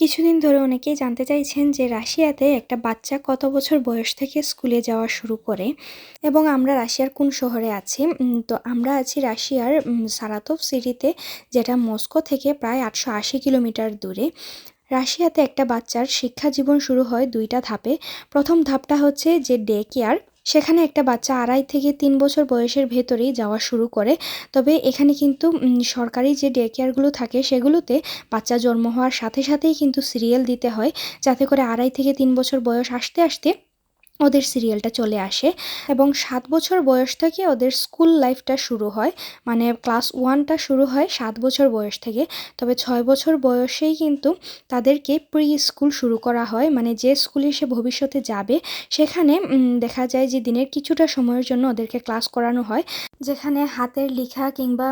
কিছুদিন ধরে অনেকেই জানতে চাইছেন যে রাশিয়াতে একটা বাচ্চা কত বছর বয়স থেকে স্কুলে যাওয়া শুরু করে এবং আমরা রাশিয়ার কোন শহরে আছি। তো আমরা আছি রাশিয়ার সারাতোভ সিটিতে, যেটা মস্কো থেকে প্রায় 880 কিলোমিটার দূরে। রাশিয়াতে একটা বাচ্চার শিক্ষা জীবন শুরু হয় দুইটা ধাপে। প্রথম ধাপটা হচ্ছে যে ডে কেয়ার। সেখানে একটা বাচ্চা 2.5 থেকে 3 বছর বয়সের ভেতরেই যাওয়া শুরু করে। তবে এখানে কিন্তু সরকারি যে ডে কেয়ারগুলো থাকে সেগুলোতে বাচ্চা জন্ম হওয়ার সাথে সাথেই কিন্তু সিরিয়াল দিতে হয়, যাতে করে 2.5 থেকে 3 বছর বয়স আসতে আসতে ওদের সিরিয়ালটা চলে আসে। এবং 7 বছর বয়স থেকে ওদের স্কুল লাইফটা শুরু হয়, মানে ক্লাস 1টা শুরু হয় 7 বছর বয়স থেকে। তবে 6 বছর বয়সেই কিন্তু তাদেরকে প্রি স্কুল শুরু করা হয়, মানে যে স্কুলে সে ভবিষ্যতে যাবে সেখানে দেখা যায় যে দিনের কিছুটা সময়ের জন্য ওদেরকে ক্লাস করানো হয়, যেখানে হাতের লেখা কিংবা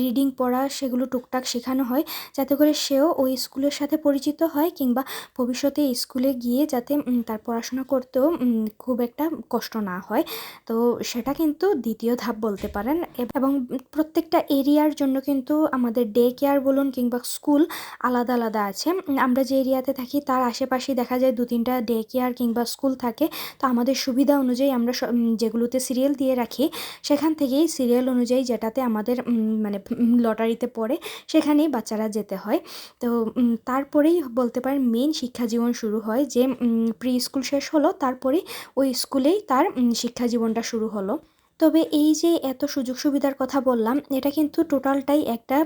রিডিং পড়া সেগুলো টুকটাক শেখানো হয়, যাতে করে সেও ওই স্কুলের সাথে পরিচিত হয় কিংবা ভবিষ্যতে স্কুলে গিয়ে যাতে তার পড়াশোনা করতেও খুব একটা কষ্ট না হয়। তো সেটা কিন্তু দ্বিতীয় ধাপ বলতে পারেন। এবং প্রত্যেকটা এরিয়ার জন্য কিন্তু আমাদের ডে কেয়ার বলুন কিংবা স্কুল আলাদা আলাদা আছে। আমরা যে এরিয়াতে থাকি তার আশেপাশেই দেখা যায় 2-3টা ডে কেয়ার কিংবা স্কুল থাকে। তো আমাদের সুবিধা অনুযায়ী আমরা যেগুলোতে সিরিয়াল দিয়ে রাখি সেখান থেকেই সিরিয়াল অনুযায়ী যেটাতে আমাদের মানে লটারিতে পড়ে সেখানেই বাচ্চারা যেতে হয়। তো তারপরেই বলতে পারেন মেইন শিক্ষা জীবন শুরু হয়, যে প্রি স্কুল শেষ হলো তারপরেই ওই স্কুলেই তার শিক্ষা জীবনটা শুরু হলো। তবে এই যে এত সুযোগ সুবিধার কথা বললাম, এটা কিন্তু টোটালটাই একটা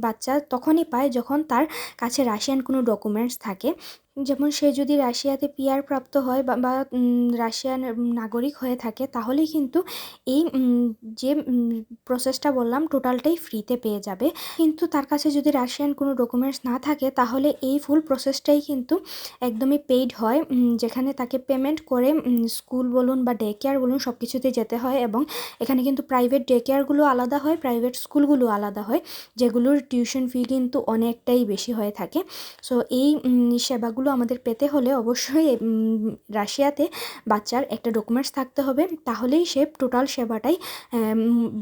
বাচ্চা তখনই পায় যখন তার কাছে রাশিয়ান কোনো ডকুমেন্টস থাকে। যেমন সে যদি রাশিয়াতে পিআর প্রাপ্ত হয় বা রাশিয়ান নাগরিক হয়ে থাকে, তাহলেই কিন্তু এই যে প্রসেসটা বললাম টোটালটাই ফ্রিতে পেয়ে যাবে। কিন্তু তার কাছে যদি রাশিয়ান কোনো ডকুমেন্টস না থাকে তাহলে এই ফুল প্রসেসটাই কিন্তু একদমই পেইড হয়, যেখানে তাকে পেমেন্ট করে স্কুল বলুন বা ডে কেয়ার বলুন সব কিছুতে যেতে হয়। এবং এখানে কিন্তু প্রাইভেট ডে কেয়ারগুলো আলাদা হয়, প্রাইভেট স্কুলগুলো আলাদা হয়, যেগুলোর টিউশন ফি কিন্তু অনেকটাই বেশি হয়ে থাকে। সো এই সেবাগুলো আমাদের পেতে হলে অবশ্যই রাশিয়াতে বাচ্চার একটা ডকুমেন্টস থাকতে হবে, তাহলেই সে টোটাল সেবাটাই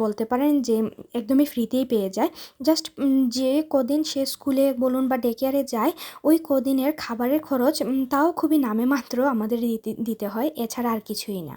বলতে পারেন যে একদমই ফ্রিতেই পেয়ে যায়। জাস্ট যে কদিন সে স্কুলে বলুন বা ডে কেয়ারে যায় ওই কদিনের খাবারের খরচ তাও খুবই নামে মাত্র আমাদের দিতে হয়, এছাড়া আর কিছুই না।